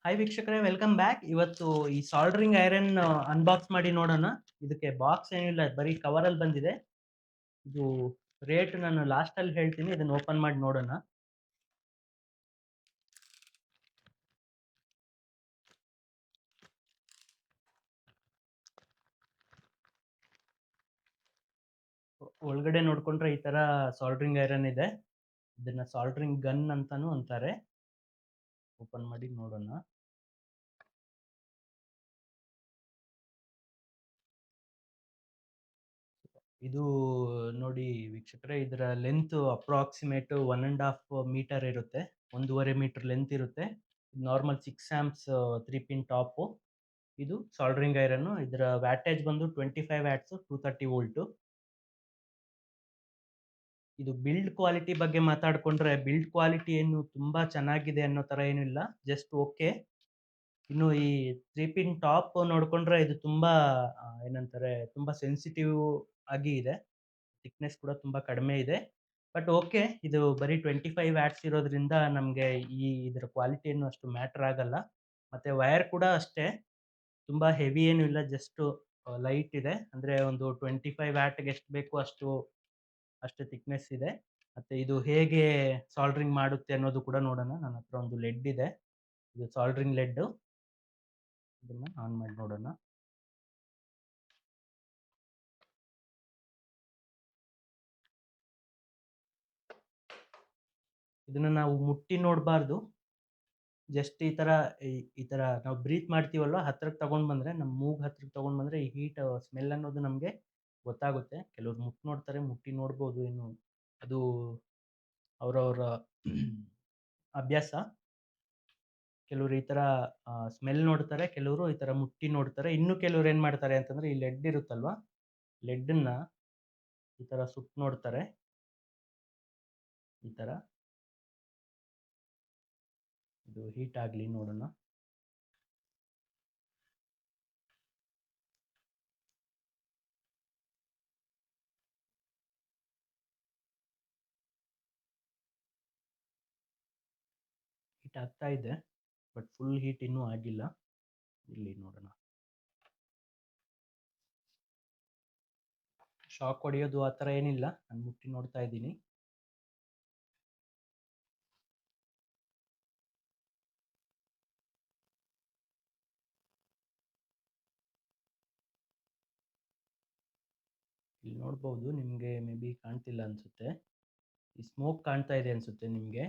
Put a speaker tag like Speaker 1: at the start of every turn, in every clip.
Speaker 1: Hi ವೀಕ್ಷಕರೇ, welcome back. ಇವತ್ತು ಈ ಸಾಲ್ಡರಿಂಗ್ ಐರನ್ ಅನ್ಬಾಕ್ಸ್ ಮಾಡಿ ನೋಡೋಣ. ಇದಕ್ಕೆ ಬಾಕ್ಸ್ ಏನಿಲ್ಲ, ಬರೀ ಕವರಲ್ಲಿ ಬಂದಿದೆ. ಇದು ರೇಟ್ ನಾನು ಲಾಸ್ಟಲ್ಲಿ ಹೇಳ್ತೀನಿ, ಇದನ್ನು ಓಪನ್ ಮಾಡಿ ನೋಡೋಣ. ಒಳಗಡೆ ನೋಡ್ಕೊಂಡ್ರೆ ಈ ತರ ಸಾಲ್ಡರಿಂಗ್ ಐರನ್ ಇದೆ. ಇದನ್ನ ಸಾಲ್ಡರಿಂಗ್ ಗನ್ ಅಂತಾನು ಅಂತಾರೆ. ಓಪನ್ ಮಾಡಿ ನೋಡೋಣ. ಇದು ನೋಡಿ ವೀಕ್ಷಕರೇ, ಇದರ ಲೆಂತ್ ಅಪ್ರಾಕ್ಸಿಮೇಟ್ 1.5 ಮೀಟರ್ ಇರುತ್ತೆ. 1.5 ಮೀಟರ್ ಲೆಂತ್ ಇರುತ್ತೆ. Normal 6 amps 3 pin top. ಇದು ಸಾಲ್ಡರಿಂಗ್ ಐರನ್. ಇದರ ವ್ಯಾಟೇಜ್ ಬಂದು 25 ವ್ಯಾಟ್ಸ್, 230 ವೋಲ್ಟ್. ಇದು ಬಿಲ್ಡ್ ಕ್ವಾಲಿಟಿ ಬಗ್ಗೆ ಮಾತಾಡ್ಕೊಂಡ್ರೆ, ಬಿಲ್ಡ್ ಕ್ವಾಲಿಟಿ ಏನು ತುಂಬಾ ಚೆನ್ನಾಗಿದೆ ಅನ್ನೋ ತರ ಏನಿಲ್ಲ, ಜಸ್ಟ್ ಓಕೆ. ಇನ್ನು ಈ 3 ಪಿನ್ ಟಾಪ್ ನೋಡ್ಕೊಂಡ್ರೆ ಇದು ತುಂಬಾ ಏನಂತಾರೆ, ತುಂಬಾ ಸೆನ್ಸಿಟಿವ್ ಆಗಿ ಇದೆ. ಥಿಕ್ನೆಸ್ ಕೂಡ ತುಂಬಾ ಕಡಿಮೆ ಇದೆ. ಬಟ್ ಓಕೆ, ಇದು ಬರೀ 25 ವ್ಯಾಟ್ಸ್ ಇರೋದ್ರಿಂದ ನಮಗೆ ಇದರ ಕ್ವಾಲಿಟಿ ಏನು ಅಷ್ಟು ಮ್ಯಾಟರ್ ಆಗಲ್ಲ. ಮತ್ತೆ ವೈರ್ ಕೂಡ ಅಷ್ಟೇ ತುಂಬಾ ಹೆವಿ ಏನು ಇಲ್ಲ, ಜಸ್ಟ್ ಲೈಟ್ ಇದೆ. ಅಂದ್ರೆ ಒಂದು 25 ವ್ಯಾಟ್ಗೆ ಎಷ್ಟು ಬೇಕು ಅಷ್ಟು ಥಿಕ್ನೆಸ್ ಇದೆ. ಮತ್ತೆ ಇದು ಹೇಗೆ ಸಾಲ್ಡರಿಂಗ್ ಮಾಡುತ್ತೆ ಅನ್ನೋದು ಕೂಡ ನೋಡೋಣ. ನನ್ನ ಹತ್ರ ಒಂದು ಲೆಡ್ ಇದೆ, ಇದು ಸಾಲ್ಡರಿಂಗ್ ಲೆಡ್. ಇದನ್ನ ಆನ್ ಮಾಡಿ ನೋಡೋಣ. ಇದನ್ನ ನಾವು ಮುಟ್ಟಿ ನೋಡಬಾರ್ದು. ಜಸ್ಟ್ ಈ ತರ ನಾವು ಬ್ರೀತ್ ಮಾಡ್ತೀವಲ್ವ, ಹತ್ರಕ್ಕೆ ತಗೊಂಡ್ ಬಂದ್ರೆ, ನಮ್ಮ ಮೂಗ್ ಹತ್ರಕ್ಕೆ ತಗೊಂಡ್ ಬಂದ್ರೆ ಈ ಹೀಟ್ ಸ್ಮೆಲ್ ಅನ್ನೋದು ನಮಗೆ ಗೊತ್ತಾಗುತ್ತೆ. ಕೆಲವ್ರು ಮುಟ್ಟಿ ನೋಡ್ತಾರೆ, ಮುಟ್ಟಿ ನೋಡ್ಬೋದು. ಏನು ಅದು ಅವರವರ ಅಭ್ಯಾಸ. ಕೆಲವರು ಈ ತರ ಸ್ಮೆಲ್ ನೋಡ್ತಾರೆ, ಕೆಲವರು ಈ ತರ ಮುಟ್ಟಿ ನೋಡ್ತಾರೆ. ಇನ್ನು ಕೆಲವ್ರು ಏನ್ ಮಾಡ್ತಾರೆ ಅಂತಂದ್ರೆ, ಈ ಲೆಡ್ ಇರುತ್ತಲ್ವಾ, ಲೆಡ್ನ ಈ ತರ ಸುಟ್ಟು ನೋಡ್ತಾರೆ. ಈ ತರ ಇದು ಹೀಟ್ ಆಗ್ಲಿ ನೋಡೋಣ. ಹೀಟ್ ಆಗ್ತಾ ಇದೆ, ಬಟ್ ಫುಲ್ ಹೀಟ್ ಇನ್ನೂ ಆಗಿಲ್ಲ. ಇಲ್ಲಿ ನೋಡೋಣ. ಶಾಕ್ ಹೊಡೆಯೋದು ಆ ಥರ ಏನಿಲ್ಲ, ನಾನು ಮುಟ್ಟಿ ನೋಡ್ತಾ ಇದ್ದೀನಿ. ಇಲ್ಲಿ ನೋಡ್ಬೋದು, ನಿಮಗೆ ಮೇ ಬಿ ಕಾಣ್ತಿಲ್ಲ ಅನ್ಸುತ್ತೆ. ಈ ಸ್ಮೋಕ್ ಕಾಣ್ತಾ ಇದೆ ಅನ್ಸುತ್ತೆ ನಿಮಗೆ.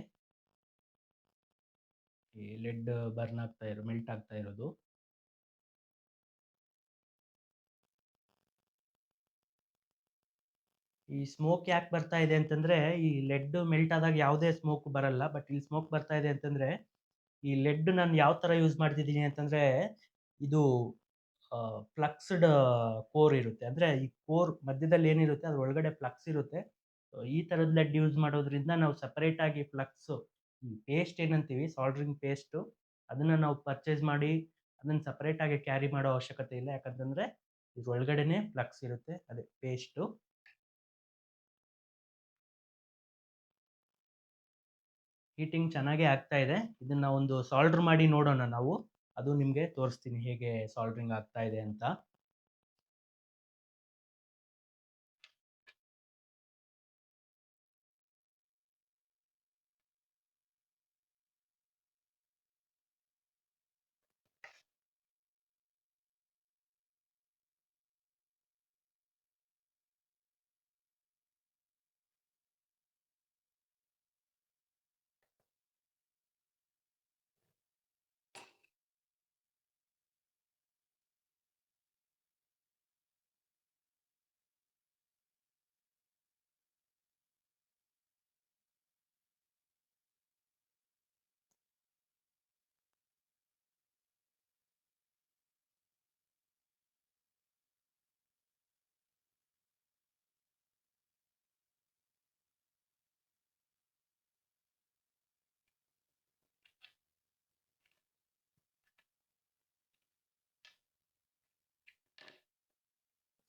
Speaker 1: ಈ ಲೆಡ್ ಬರ್ನ್ ಮೆಲ್ಟ್ ಆಗ್ತಾ ಇರೋದು. ಈ ಸ್ಮೋಕ್ ಯಾಕೆ ಬರ್ತಾ ಇದೆ ಅಂತಂದ್ರೆ, ಈ ಲೆಡ್ ಮೆಲ್ಟ್ ಆದಾಗ ಯಾವುದೇ ಸ್ಮೋಕ್ ಬರಲ್ಲ. ಬಟ್ ಇಲ್ಲಿ ಸ್ಮೋಕ್ ಬರ್ತಾ ಇದೆ ಅಂತಂದ್ರೆ, ಈ ಲೆಡ್ ನಾನು ಯಾವ ತರ ಯೂಸ್ ಮಾಡ್ತಿದ್ದೀನಿ ಅಂತಂದ್ರೆ, ಇದು ಫ್ಲಕ್ಸ್ಡ್ ಕೋರ್ ಇರುತ್ತೆ. ಅಂದ್ರೆ ಈ ಕೋರ್ ಮಧ್ಯದಲ್ಲಿ ಏನಿರುತ್ತೆ ಅದ್ರ ಒಳಗಡೆ ಫ್ಲಕ್ಸ್ ಇರುತ್ತೆ. ಈ ತರದ ಲೆಡ್ ಯೂಸ್ ಮಾಡೋದ್ರಿಂದ ನಾವು ಸಪರೇಟ್ ಆಗಿ ಫ್ಲಕ್ಸ್, ಈ ಪೇಸ್ಟ್ ಏನಂತೀವಿ ಸಾಲ್ಡ್ರಿಂಗ್ ಪೇಸ್ಟ್, ಅದನ್ನ ನಾವು ಪರ್ಚೇಸ್ ಮಾಡಿ ಅದನ್ನ ಸಪರೇಟ್ ಆಗಿ ಕ್ಯಾರಿ ಮಾಡೋ ಅವಶ್ಯಕತೆ ಇಲ್ಲ. ಯಾಕಂತಂದ್ರೆ ಇದ್ರ ಒಳಗಡೆನೆ ಫ್ಲಕ್ಸ್ ಇರುತ್ತೆ, ಅದೇ ಪೇಸ್ಟು. ಹೀಟಿಂಗ್ ಚೆನ್ನಾಗೇ ಆಗ್ತಾ ಇದೆ. ಇದನ್ನ ಒಂದು ಸಾಲ್ಡರ್ ಮಾಡಿ ನೋಡೋಣ ನಾವು. ಅದು ನಿಮಗೆ ತೋರಿಸ್ತೀನಿ ಹೇಗೆ ಸಾಲ್ಡರಿಂಗ್ ಆಗ್ತಾ ಇದೆ ಅಂತ.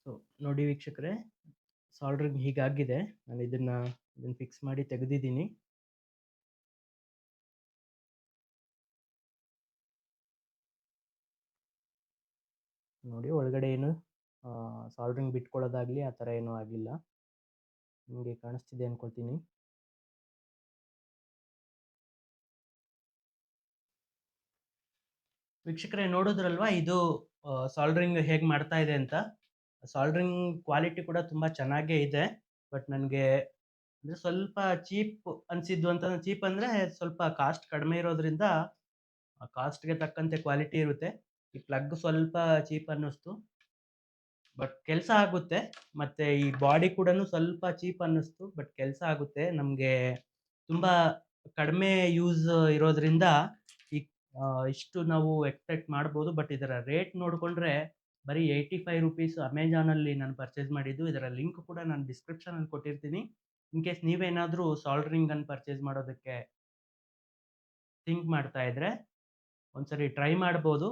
Speaker 1: ಸೊ ನೋಡಿ ವೀಕ್ಷಕರೇ, ಸಾಲ್ಡರಿಂಗ್ ಹೀಗಾಗಿದೆ. ನಾನು ಇದನ್ನ ಫಿಕ್ಸ್ ಮಾಡಿ ತೆಗೆದಿದ್ದೀನಿ. ನೋಡಿ ಒಳಗಡೆ ಏನು ಸಾಲ್ಡ್ರಿಂಗ್ ಬಿಟ್ಕೊಳ್ಳೋದಾಗ್ಲಿ ಆ ಥರ ಏನೂ ಆಗಿಲ್ಲ. ನಿಮಗೆ ಕಾಣಿಸ್ತಿದೆ ಅನ್ಕೊಳ್ತೀನಿ. ವೀಕ್ಷಕರೇ ನೋಡಿದ್ರಲ್ವಾ ಇದು ಸಾಲ್ಡ್ರಿಂಗ್ ಹೇಗೆ ಮಾಡ್ತಾ ಇದೆ ಅಂತ. ಸಾಲ್ಡ್ರಿಂಗ್ ಕ್ವಾಲಿಟಿ ಕೂಡ ತುಂಬ ಚೆನ್ನಾಗೇ ಇದೆ. ಬಟ್ ನನಗೆ ಅಂದರೆ ಸ್ವಲ್ಪ ಚೀಪ್ ಅನಿಸಿದ್ದು ಅಂತಂದ್ರೆ, ಚೀಪ್ ಅಂದರೆ ಸ್ವಲ್ಪ ಕಾಸ್ಟ್ ಕಡಿಮೆ ಇರೋದ್ರಿಂದ ಆ ಕಾಸ್ಟ್‌ಗೆ ತಕ್ಕಂತೆ ಕ್ವಾಲಿಟಿ ಇರುತ್ತೆ. ಈ ಪ್ಲಗ್ ಸ್ವಲ್ಪ ಚೀಪ್ ಅನ್ನಿಸ್ತು. ಬಟ್ ಕೆಲಸ ಆಗುತ್ತೆ. ಮತ್ತೆ ಈ ಬಾಡಿ ಕೂಡನು ಸ್ವಲ್ಪ ಚೀಪ್ ಅನ್ನಿಸ್ತು. ಬಟ್ ಕೆಲಸ ಆಗುತ್ತೆ. ನಮಗೆ ತುಂಬಾ ಕಡಿಮೆ ಯೂಸ್ ಇರೋದ್ರಿಂದ ಈ ಇಷ್ಟು ನಾವು ಎಕ್ಸ್ಪೆಕ್ಟ್ ಮಾಡ್ಬೋದು. ಬಟ್ ಇದರ ರೇಟ್ ನೋಡಿಕೊಂಡ್ರೆ ಬರೀ ₹85 ಅಮೆಜಾನಲ್ಲಿ ನಾನು ಪರ್ಚೇಸ್ ಮಾಡಿದ್ದು. ಇದರ ಲಿಂಕ್ ಕೂಡ ನಾನು ಡಿಸ್ಕ್ರಿಪ್ಷನಲ್ಲಿ ಕೊಟ್ಟಿರ್ತೀನಿ. ಇನ್ ಕೇಸ್ ನೀವೇನಾದರೂ ಸಾಲ್ಡರಿಂಗ್ ಗನ್ ಪರ್ಚೇಸ್ ಮಾಡೋದಕ್ಕೆ ಥಿಂಕ್ ಮಾಡ್ತಾ ಇದ್ರೆ ಒಂದ್ಸರಿ ಟ್ರೈ ಮಾಡ್ಬೋದು.